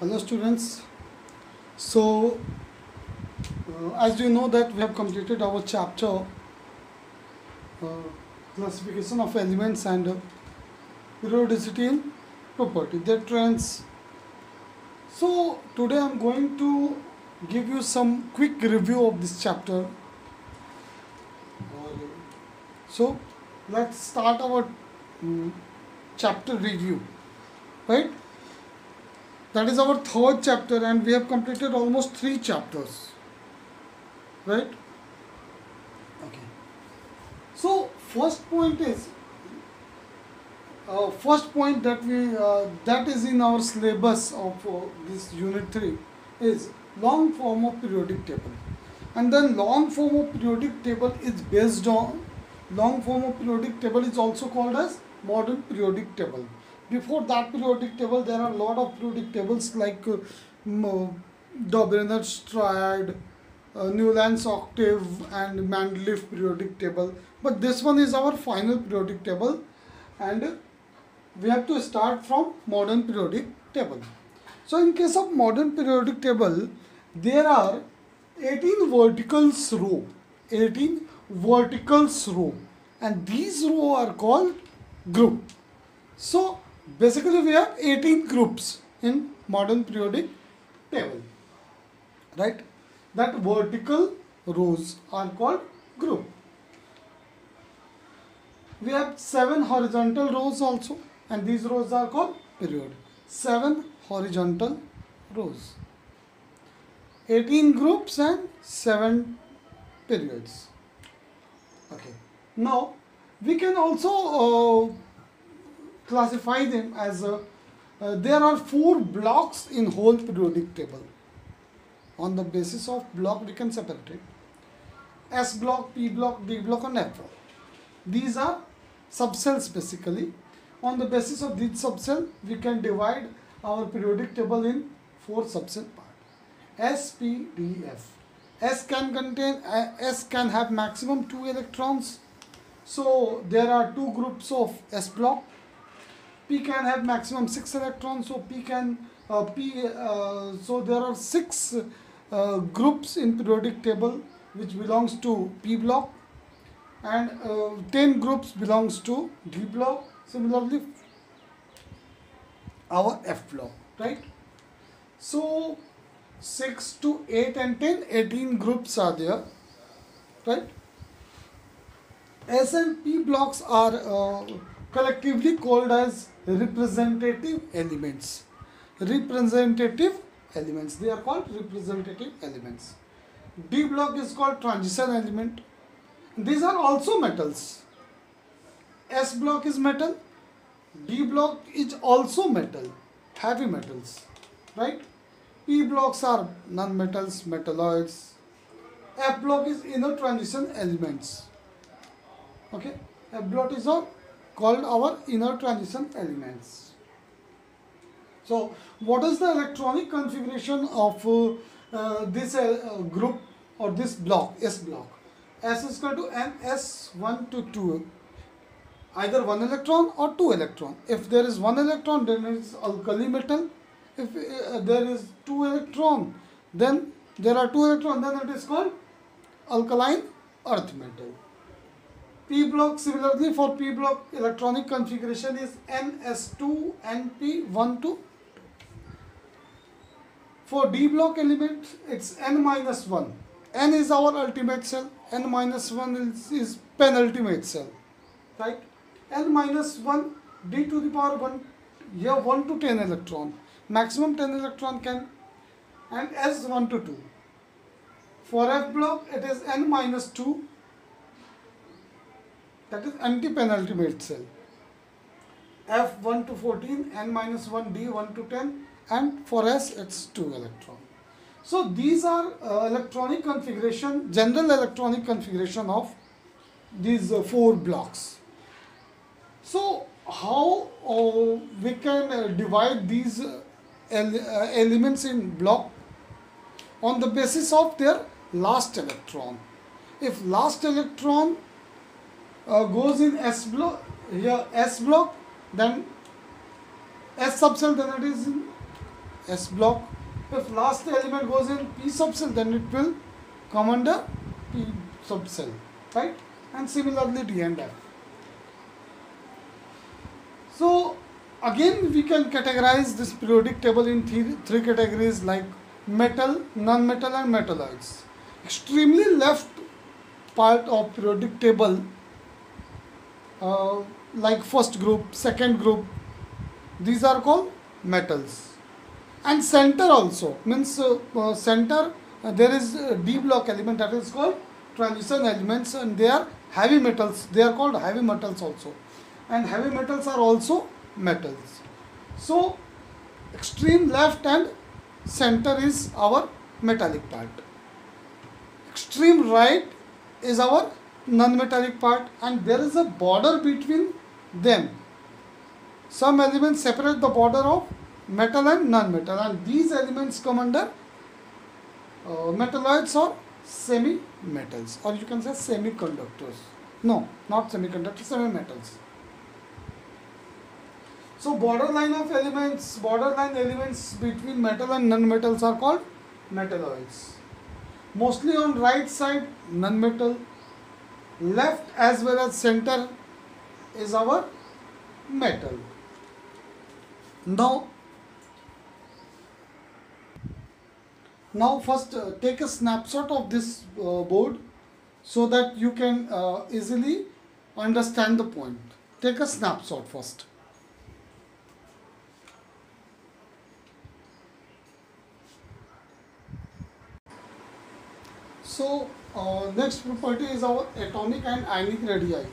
Hello students. So as you know that we have completed our chapter classification of elements and periodicity and property, their trends. So today I am going to give you some quick review of this chapter. So let's start our chapter review, right? That is our third chapter and we have completed almost 3 chapters, right? Okay. So first point that we that is in our syllabus of this unit 3 is long form of periodic table, and then long form of periodic table is based on long form of periodic table is also called as modern periodic table. Before that periodic table there are a lot of periodic tables like Dobrinet's triad, Newland's octave and Mendeleev periodic table, but this one is our final periodic table and we have to start from modern periodic table. So in case of modern periodic table, there are 18 verticals row, 18 verticals row, and these row are called group. So basically we have 18 groups in modern periodic table, right? That vertical rows are called group. We have 7 horizontal rows also, and these rows are called period. 7 horizontal rows, 18 groups and 7 periods. Okay. Now we can also classify them as there are 4 blocks in whole periodic table. On the basis of block we can separate it: S block, P block, D block and F block. These are subcells basically. On the basis of these subcell we can divide our periodic table in 4 subcell parts: S, P, D, F. S can have maximum 2 electrons, so there are 2 groups of S block. P can have maximum 6 electrons, so so there are 6 groups in periodic table which belongs to P block, and 10 groups belongs to D block. Similarly our F block, right? So 6 to 8 and 10, 18 groups are there, right? S and P blocks are collectively called as representative elements. Representative elements, they are called representative elements. D block is called transition element. These are also metals. S block is metal, D block is also metal, heavy metals, right? P blocks are non-metals, metalloids. F block is inner transition elements. Okay, F block is called our inner transition elements. So what is the electronic configuration of this group or this block, S block? S is equal to ns1 to 2, either 1 electron or 2 electron. If there is 1 electron, then it is alkali metal. If there is 2 electron, then there are 2 electrons, then it is called alkaline earth metal. P block, similarly for P block electronic configuration is ns2 np1 to 2. For D block element it's n-1. N is our ultimate cell, n-1 is penultimate cell, right? n-1, D to the power 1, here 1 to 10 electron, maximum 10 electron can, and S 1 to 2. For F block it is n-2, that is anti-penultimate cell. F 1 to 14, n-1, D 1 to 10, and for S it's 2 electron. So these are electronic configuration, general electronic configuration of these 4 blocks. So how we can divide these elements in block? On the basis of their last electron. If last electron goes in S block, here S block, then S subcell, then it is in S block. If last element goes in P subcell, then it will come under P subcell, right? And similarly D and F. So again we can categorize this periodic table in three categories like metal, non-metal and metalloids. Extremely left part of periodic table, like first group, second group, these are called metals. And center also means center, there is a D block element that is called transition elements, and they are heavy metals, they are called heavy metals also, and heavy metals are also metals. So extreme left and center is our metallic part, extreme right is our non-metallic part, and there is a border between them. Some elements separate the border of metal and non-metal, and these elements come under metalloids or semi-metals, or you can say semiconductors. No, not semiconductors, semi-metals. So borderline elements between metal and non-metals are called metalloids. Mostly on right side non-metal, left as well as center is our metal. Now first take a snapshot of this board so that you can easily understand the point. Take a snapshot first. So next property is our atomic and ionic radii.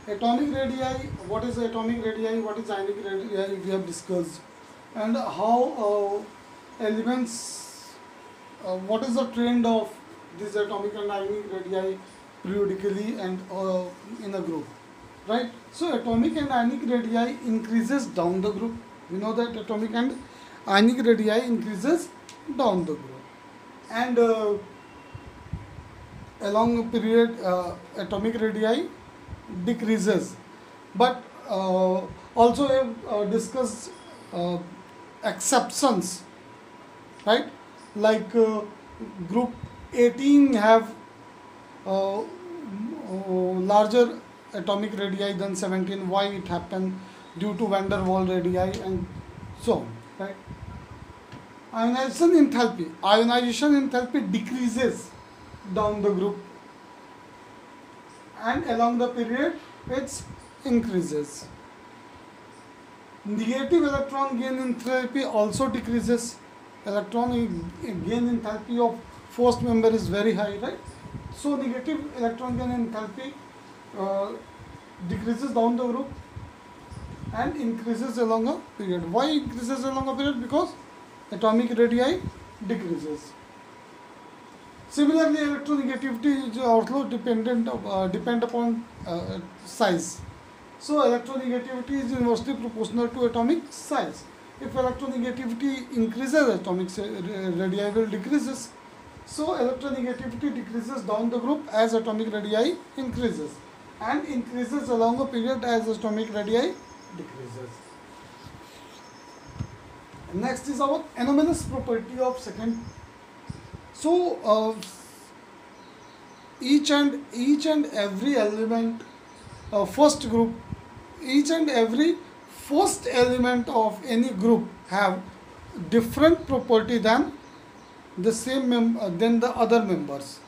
Atomic radii, what is atomic radii, what is ionic radii, we have discussed, and how elements, what is the trend of this atomic and ionic radii periodically and in a group, right? So atomic and ionic radii increases down the group. We know that atomic and ionic radii increases down the group, and along a period atomic radii decreases, but also we have discussed exceptions, right? Like group 18 have larger atomic radii than 17. Why it happened? Due to van der Waals radii and so on, right? Ionization enthalpy decreases down the group, and along the period it increases. Negative electron gain enthalpy also decreases. Electron gain enthalpy of first member is very high, right? So negative electron gain enthalpy decreases down the group and increases along a period. Why increases along a period? Because atomic radii decreases. Similarly, electronegativity is also depend upon size. So electronegativity is inversely proportional to atomic size. If electronegativity increases, atomic radii will decreases. So electronegativity decreases down the group as atomic radii increases, and increases along a period as atomic radii decreases. Next is our anomalous property of second. So each and every element, first group, each and every first element of any group have different property than the than the other members,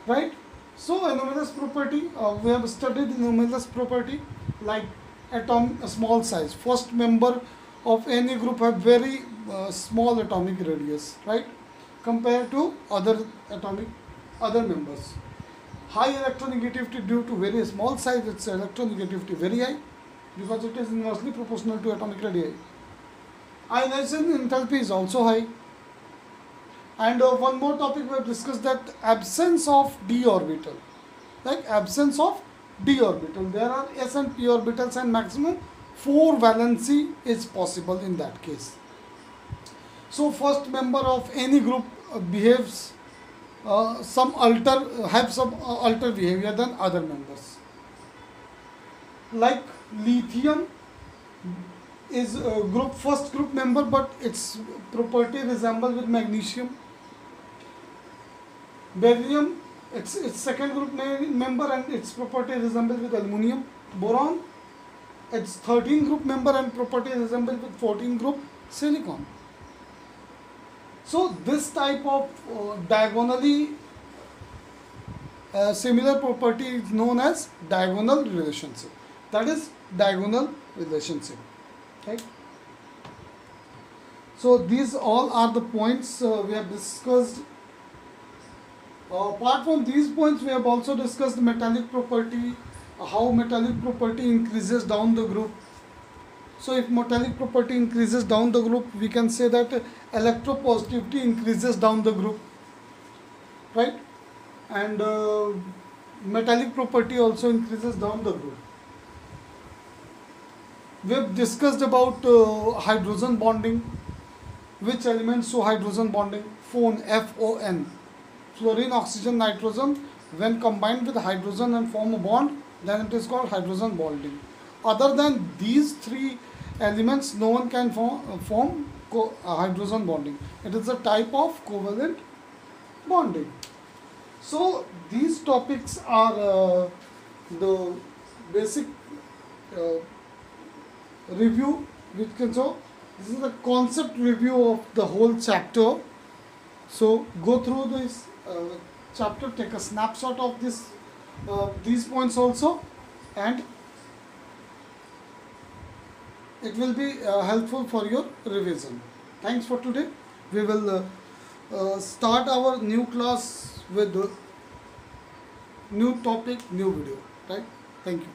right? So anomalous property, we have studied anomalous property like small size. First member of any group have very small atomic radius, right? Compared to other members. High electronegativity due to very small size, its electronegativity very high because it is inversely proportional to atomic radii. Ionization enthalpy is also high. And one more topic we have discussed, that absence of d orbital. Like absence of d orbital, there are s and p orbitals, and maximum 4 valency is possible in that case. So first member of any group behaves have some alter behavior than other members. Like lithium is first group member, but its property resemble with magnesium. Barium, its second group member and its property resemble with aluminium. Boron, its 13 group member and property resemble with 14 group silicon. So this type of diagonally similar property is known as diagonal relationship. That is diagonal relationship. Right? So these all are the points we have discussed. Apart from these points, we have also discussed metallic property, how metallic property increases down the group. So if metallic property increases down the group, we can say that electropositivity increases down the group, right? And metallic property also increases down the group. We have discussed about hydrogen bonding. Which elements show hydrogen bonding? Phone, F-O-N. Fluorine, oxygen, nitrogen. When combined with hydrogen and form a bond, then it is called hydrogen bonding. Other than these three elements, no one can form hydrogen bonding. It is a type of covalent bonding. So these topics are the basic review which can show. This is the concept review of the whole chapter. So go through this chapter, take a snapshot of these points also, and it will be helpful for your revision. Thanks for today. We will start our new class with new topic, new video. Right? Thank you.